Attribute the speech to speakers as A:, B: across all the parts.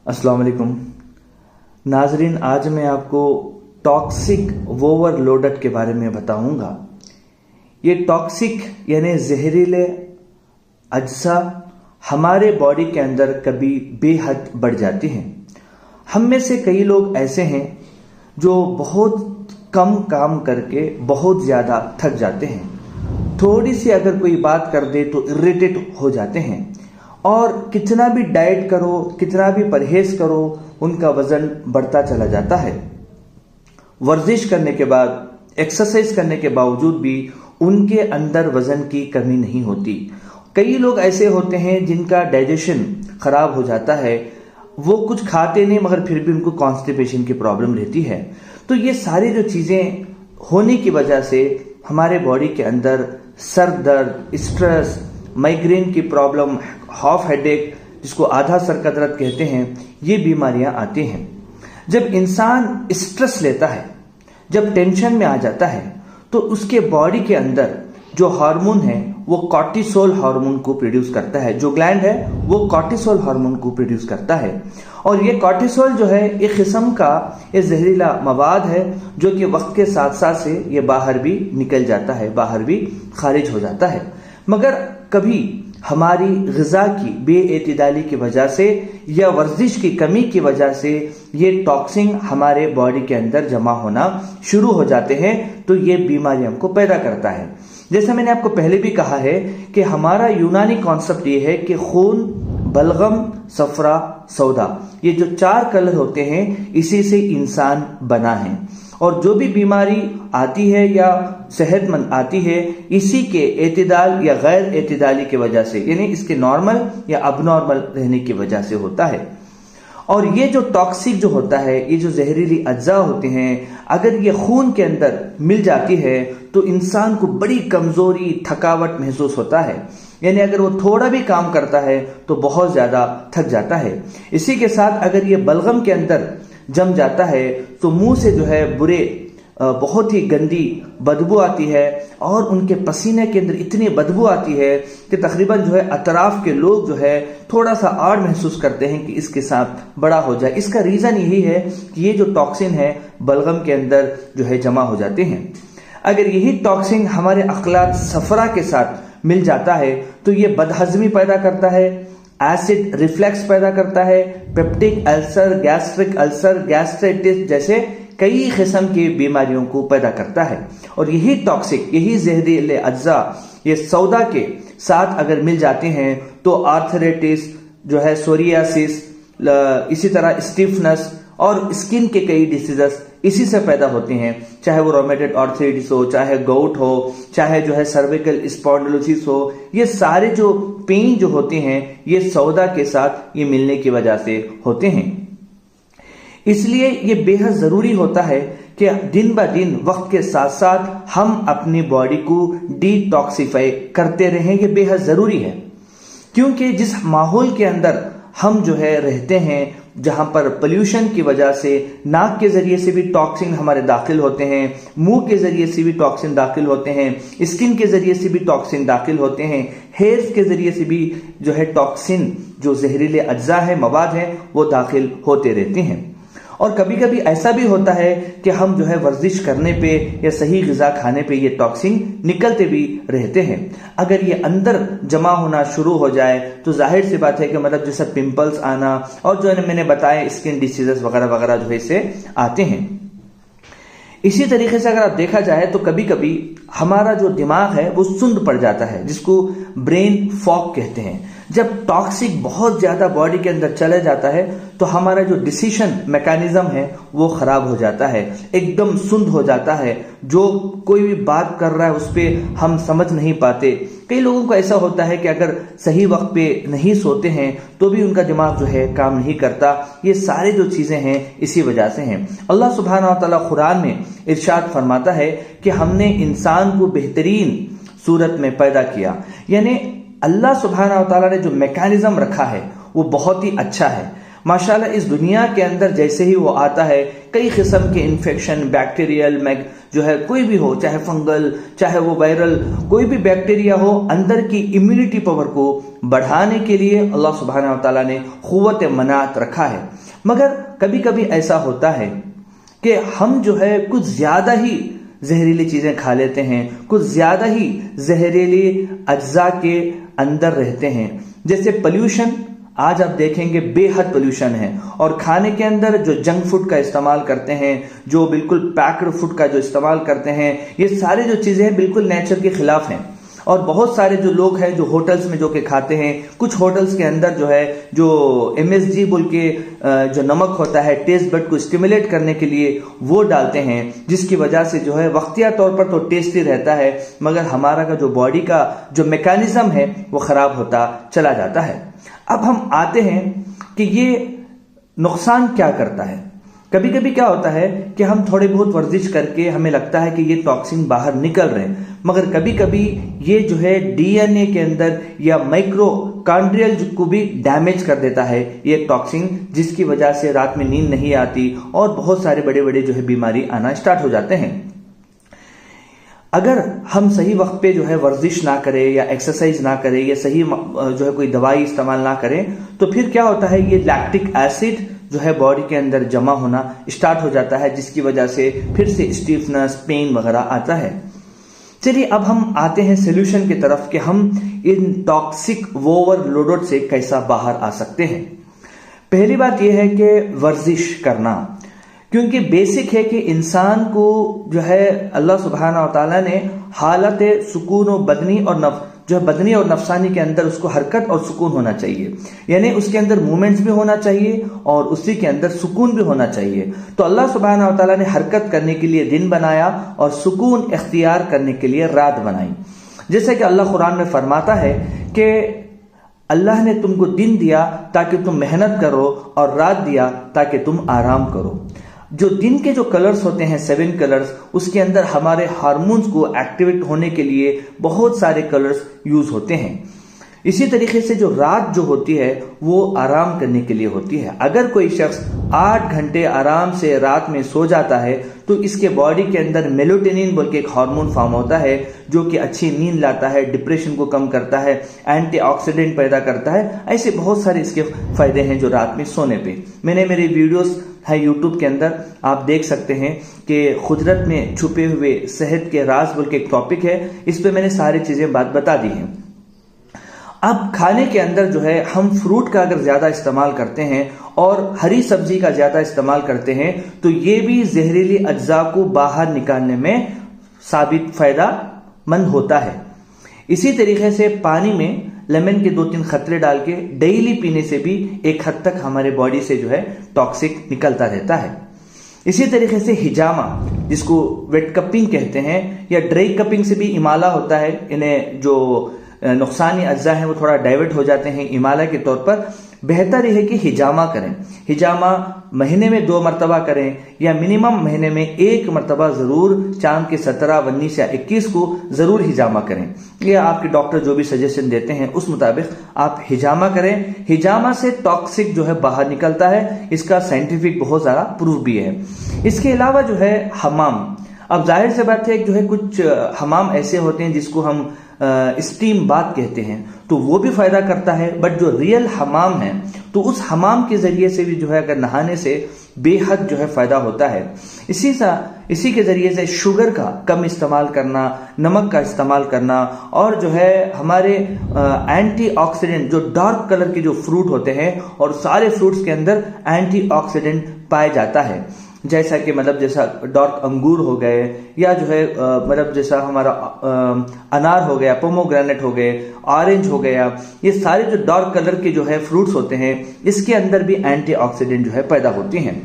A: अस्सलाम वालेकुम नाजरीन, आज मैं आपको टॉक्सिक ओवरलोडेड के बारे में बताऊंगा। ये टॉक्सिक यानी जहरीले अज्जा हमारे बॉडी के अंदर कभी बेहद बढ़ जाती हैं। हम में से कई लोग ऐसे हैं जो बहुत कम काम करके बहुत ज़्यादा थक जाते हैं। थोड़ी सी अगर कोई बात कर दे तो इरिटेट हो जाते हैं और कितना भी डाइट करो, कितना भी परहेज करो, उनका वजन बढ़ता चला जाता है। वर्जिश करने के बाद, एक्सरसाइज करने के बावजूद भी उनके अंदर वजन की कमी नहीं होती। कई लोग ऐसे होते हैं जिनका डाइजेशन खराब हो जाता है, वो कुछ खाते नहीं मगर फिर भी उनको कॉन्स्टिपेशन की प्रॉब्लम रहती है। तो ये सारी जो चीजें होने की वजह से हमारे बॉडी के अंदर सर दर्द, स्ट्रेस, माइग्रेन की प्रॉब्लम, हाफ हेडेक जिसको आधा सर का दर्द कहते हैं, ये बीमारियां आती हैं। जब इंसान स्ट्रेस लेता है, जब टेंशन में आ जाता है, तो उसके बॉडी के अंदर जो हार्मोन है वो कॉर्टिसोल हार्मोन को प्रोड्यूस करता है। जो ग्लैंड है वो कॉर्टिसोल हार्मोन को प्रोड्यूस करता है और ये कॉर्टिसोल जो है एक किस्म का ये जहरीला मवाद है जो कि वक्त के साथ साथ से ये बाहर भी निकल जाता है, बाहर भी खारिज हो जाता है। मगर कभी हमारी ग़िज़ा की बेएतिदाली की वजह से या वर्जिश की कमी की वजह से ये टॉक्सिन हमारे बॉडी के अंदर जमा होना शुरू हो जाते हैं, तो ये बीमारी हमको पैदा करता है। जैसा मैंने आपको पहले भी कहा है कि हमारा यूनानी कॉन्सेप्ट ये है कि खून, बलगम, सफरा, सौदा, ये जो 4 कलर होते हैं इसी से इंसान बना है और जो भी बीमारी आती है या सेहतमंद आती है इसी के एतिदाल या गैर एतिदाली की वजह से, यानी इसके नॉर्मल या अबनॉर्मल रहने की वजह से होता है। और ये जो टॉक्सिक जो होता है, ये जो जहरीली अज्जा होते हैं, अगर ये खून के अंदर मिल जाती है तो इंसान को बड़ी कमजोरी, थकावट महसूस होता है। यानी अगर वो थोड़ा भी काम करता है तो बहुत ज्यादा थक जाता है। इसी के साथ अगर ये बलगम के अंदर जम जाता है तो मुंह से जो है बहुत ही गंदी बदबू आती है और उनके पसीने के अंदर इतनी बदबू आती है कि तकरीबन जो है अतराफ के लोग जो है थोड़ा सा आड़ महसूस करते हैं कि इसके साथ बड़ा हो जाए। इसका रीजन यही है कि ये जो टॉक्सिन है बलगम के अंदर जो है जमा हो जाते हैं। अगर यही टॉक्सिन हमारे अखलात सफरा के साथ मिल जाता है तो ये बदहजमी पैदा करता है, एसिड रिफ्लेक्स पैदा करता है, peptic ulcer, gastric ulcer, gastritis जैसे कई किस्म की बीमारियों को पैदा करता है। और यही टॉक्सिक, यही जहरीले अज्जा ये सौदा के साथ अगर मिल जाते हैं तो आर्थराइटिस जो है, सोरियासिस, इसी तरह स्टिफनेस और स्किन के कई डिसीजेस इसी से पैदा होते हैं। चाहे वो रोमेटॉइड आर्थराइटिस हो, चाहे गोट हो, चाहे जो है सर्विकल स्पॉन्डिलोसिस हो, ये सारे जो पेन जो होते हैं ये सौदा के साथ ये मिलने की वजह से होते हैं। इसलिए ये बेहद जरूरी होता है कि दिन ब दिन वक्त के साथ साथ हम अपनी बॉडी को डिटॉक्सिफाई करते रहें। ये बेहद जरूरी है क्योंकि जिस माहौल के अंदर हम जो है रहते हैं, जहां पर पोल्यूशन की वजह से नाक के जरिए से भी टॉक्सिन हमारे दाखिल होते हैं, मुंह के जरिए से भी टॉक्सिन दाखिल होते हैं, स्किन के जरिए से भी टॉक्सिन दाखिल होते हैं, हेयर्स के जरिए से भी जो है टॉक्सिन जो जहरीले अज्जा है, मवाद है, वो दाखिल होते रहते हैं। और कभी कभी ऐसा भी होता है कि हम जो है वर्जिश करने पे या सही ग़िज़ा खाने पे ये टॉक्सिन निकलते भी रहते हैं। अगर ये अंदर जमा होना शुरू हो जाए तो जाहिर सी बात है कि मतलब जैसे पिंपल्स आना और जो है मैंने बताया स्किन डिसीजेस वगैरह वगैरह जो है इससे आते हैं। इसी तरीके से अगर आप देखा जाए तो कभी कभी हमारा जो दिमाग है वो सुंद पड़ जाता है, जिसको ब्रेन फॉग कहते हैं। जब टॉक्सिक बहुत ज्यादा बॉडी के अंदर चले जाता है तो हमारा जो डिसीजन मैकेनिज्म है वो खराब हो जाता है, एकदम सुंद हो जाता है। जो कोई भी बात कर रहा है उस पर हम समझ नहीं पाते। कई लोगों को ऐसा होता है कि अगर सही वक्त पे नहीं सोते हैं तो भी उनका दिमाग जो है काम नहीं करता। ये सारे जो चीजें हैं इसी वजह से हैं। अल्लाह सुब्हानहू व तआला कुरान में इरशाद फरमाता है कि हमने इंसान को बेहतरीन सूरत में पैदा किया। यानी अल्लाह सुब्हानहू व तआला ने जो मैकेनिज्म रखा है वो बहुत ही अच्छा है। माशाल्लाह इस दुनिया के अंदर जैसे ही वो आता है, कई किस्म के इन्फेक्शन, बैक्टीरियल जो है कोई भी हो, चाहे फंगल, चाहे वो वायरल, कोई भी बैक्टीरिया हो, अंदर की इम्यूनिटी पावर को बढ़ाने के लिए अल्लाह सुब्हानहू व तआला ने क़ुव्वत मनात रखा है। मगर कभी कभी ऐसा होता है कि हम जो है कुछ ज्यादा ही जहरीली चीजें खा लेते हैं, कुछ ज्यादा ही जहरीली अज्जा के अंदर रहते हैं। जैसे पोल्यूशन, आज आप देखेंगे बेहद पोल्यूशन है, और खाने के अंदर जो जंक फूड का इस्तेमाल करते हैं, जो बिल्कुल पैक्ड फूड का जो इस्तेमाल करते हैं, ये सारी जो चीजें हैं बिल्कुल नेचर के खिलाफ हैं। और बहुत सारे जो लोग हैं जो होटल्स में जो के खाते हैं, कुछ होटल्स के अंदर जो है जो MSG बोल के जो नमक होता है टेस्ट बड को स्टिमुलेट करने के लिए वो डालते हैं, जिसकी वजह से जो है वक्तिया तौर पर तो टेस्टी रहता है, मगर हमारा का जो बॉडी का जो मैकेनिज्म है वो खराब होता चला जाता है। अब हम आते हैं कि ये नुकसान क्या करता है। कभी कभी क्या होता है कि हम थोड़ी बहुत वर्जिश करके हमें लगता है कि ये टॉक्सिन बाहर निकल रहे हैं, मगर कभी कभी ये जो है DNA के अंदर या माइक्रोकांड्रियल को भी डैमेज कर देता है ये टॉक्सिन, जिसकी वजह से रात में नींद नहीं आती और बहुत सारे बड़े बड़े जो है बीमारी आना स्टार्ट हो जाते हैं। अगर हम सही वक्त पे जो है वर्जिश ना करें या एक्सरसाइज ना करें या सही जो है कोई दवाई इस्तेमाल ना करें, तो फिर क्या होता है, ये लैक्टिक एसिड जो है बॉडी के अंदर जमा होना स्टार्ट हो जाता है, जिसकी वजह से फिर से स्टीफनेस, पेन वगैरह आता है। चलिए अब हम आते हैं सोल्यूशन की तरफ कि हम इन टॉक्सिक ओवरलोड से कैसा बाहर आ सकते हैं। पहली बात यह है कि वर्जिश करना, क्योंकि बेसिक है कि इंसान को जो है अल्लाह सुब्हानहू व तआला ने हालत सुकून और बदनी और जो है बदनी और नफसानी के अंदर उसको हरकत और सुकून होना चाहिए, यानी उसके अंदर मूवमेंट्स भी होना चाहिए और उसी के अंदर सुकून भी होना चाहिए। तो अल्लाह सुब्हानहू व तआला ने हरकत करने के लिए दिन बनाया और सुकून इख्तियार करने के लिए रात बनाई। जैसे कि अल्लाह कुरान में फरमाता है कि अल्लाह ने तुमको दिन दिया ताकि तुम मेहनत करो और रात दिया ताकि तुम आराम करो। जो दिन के जो कलर्स होते हैं 7 कलर्स, उसके अंदर हमारे हार्मोन्स को एक्टिवेट होने के लिए बहुत सारे कलर्स यूज होते हैं। इसी तरीके से जो रात जो होती है वो आराम करने के लिए होती है। अगर कोई शख्स 8 घंटे आराम से रात में सो जाता है तो इसके बॉडी के अंदर मेलाटोनिन बोल के एक हार्मोन फॉर्म होता है जो कि अच्छी नींद लाता है, डिप्रेशन को कम करता है, एंटीऑक्सीडेंट पैदा करता है। ऐसे बहुत सारे इसके फायदे हैं जो रात में सोने पे। मैंने मेरे वीडियोस है यूट्यूब के अंदर, आप देख सकते हैं कि कुदरत में छुपे हुए सेहत के राज बोल के एक टॉपिक है, इस पे मैंने सारी चीजें बात बता दी हैं। अब खाने के अंदर जो है हम फ्रूट का अगर ज्यादा इस्तेमाल करते हैं और हरी सब्जी का ज्यादा इस्तेमाल करते हैं तो ये भी जहरीली अज्जा को बाहर निकालने में साबित फायदामंद होता है। इसी तरीके से पानी में लेमन के 2-3 खतरे डाल के डेली पीने से भी एक हद तक हमारे बॉडी से जो है टॉक्सिक निकलता रहता है। इसी तरीके से हिजामा, जिसको वेट कपिंग कहते हैं या ड्राई कपिंग से भी इमाला होता है, इन्हें जो नुकसानी अज्जा है वो थोड़ा डाइवर्ट हो जाते हैं इमाला के तौर पर। बेहतर यह है कि हिजामा करें। हिजामा महीने में 2 मरतबा करें या मिनिमम महीने में 1 मरतबा जरूर चांद के 17, 19 या 21 को जरूर हिजामा करें। या आपके डॉक्टर जो भी सजेशन देते हैं उस मुताबिक आप हिजामा करें। हिजामा से टॉक्सिक जो है बाहर निकलता है, इसका साइंटिफिक बहुत ज्यादा प्रूफ भी है। इसके अलावा जो है हमाम, अब जाहिर से बात है जो है कुछ हमाम ऐसे होते हैं जिसको हम स्टीम बाथ कहते हैं, तो वो भी फायदा करता है। बट जो रियल हमाम है तो उस हमाम के जरिए से भी जो है अगर नहाने से बेहद जो है फायदा होता है। इसी के जरिए से शुगर का कम इस्तेमाल करना, नमक का इस्तेमाल करना और जो है हमारे एंटीऑक्सीडेंट, जो डार्क कलर के जो फ्रूट होते हैं और सारे फ्रूट्स के अंदर एंटीऑक्सीडेंट पाया जाता है, जैसा कि मतलब जैसा डार्क अंगूर हो गए या जो है मतलब जैसा हमारा अनार हो गया, पोमोग्रेनेट हो गए, ऑरेंज हो गया, ये सारे जो डार्क कलर के जो है फ्रूट्स होते हैं इसके अंदर भी एंटीऑक्सीडेंट जो है पैदा होती हैं।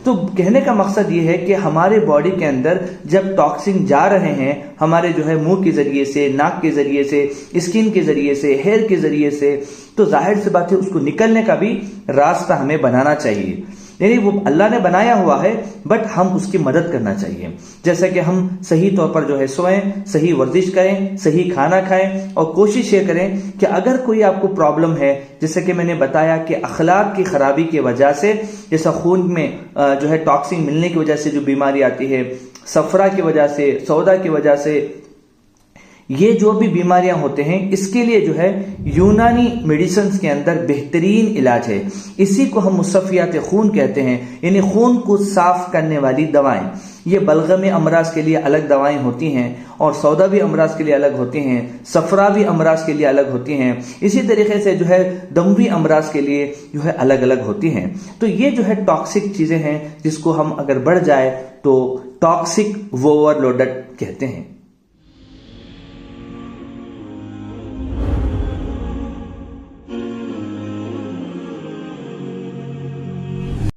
A: तो कहने का मकसद ये है कि हमारे बॉडी के अंदर जब टॉक्सिन जा रहे हैं हमारे जो है मुंह के जरिए से, नाक के जरिए से, स्किन के जरिए से, हेयर के जरिए से, तो जाहिर सी बात है उसको निकलने का भी रास्ता हमें बनाना चाहिए। यानी वो अल्लाह ने बनाया हुआ है, बट हम उसकी मदद करना चाहिए। जैसे कि हम सही तौर पर जो है सोएं, सही वर्जिश करें, सही खाना खाएं, और कोशिश ये करें कि अगर कोई आपको प्रॉब्लम है, जैसे कि मैंने बताया कि अखलाक की खराबी की वजह से, जैसा खून में जो है टॉक्सिन मिलने की वजह से जो बीमारी आती है, सफरा की वजह से, सौदा की वजह से, ये जो भी बीमारियां होते हैं, इसके लिए जो है यूनानी मेडिसिन के अंदर बेहतरीन इलाज है। इसी को हम मुसफ़ियात खून कहते हैं, यानी खून को साफ करने वाली दवाएं। ये बलगमी अमराज के लिए अलग दवाएं होती हैं, और सौदावी अमराज के लिए अलग होती हैं, सफरावी अमराज के लिए अलग होती हैं। इसी तरीके से जो है दमवी अमराज के लिए जो है अलग अलग होती हैं। तो ये जो है टॉक्सिक चीजें हैं, जिसको हम अगर बढ़ जाए तो टॉक्सिक ओवरलोडेड कहते हैं।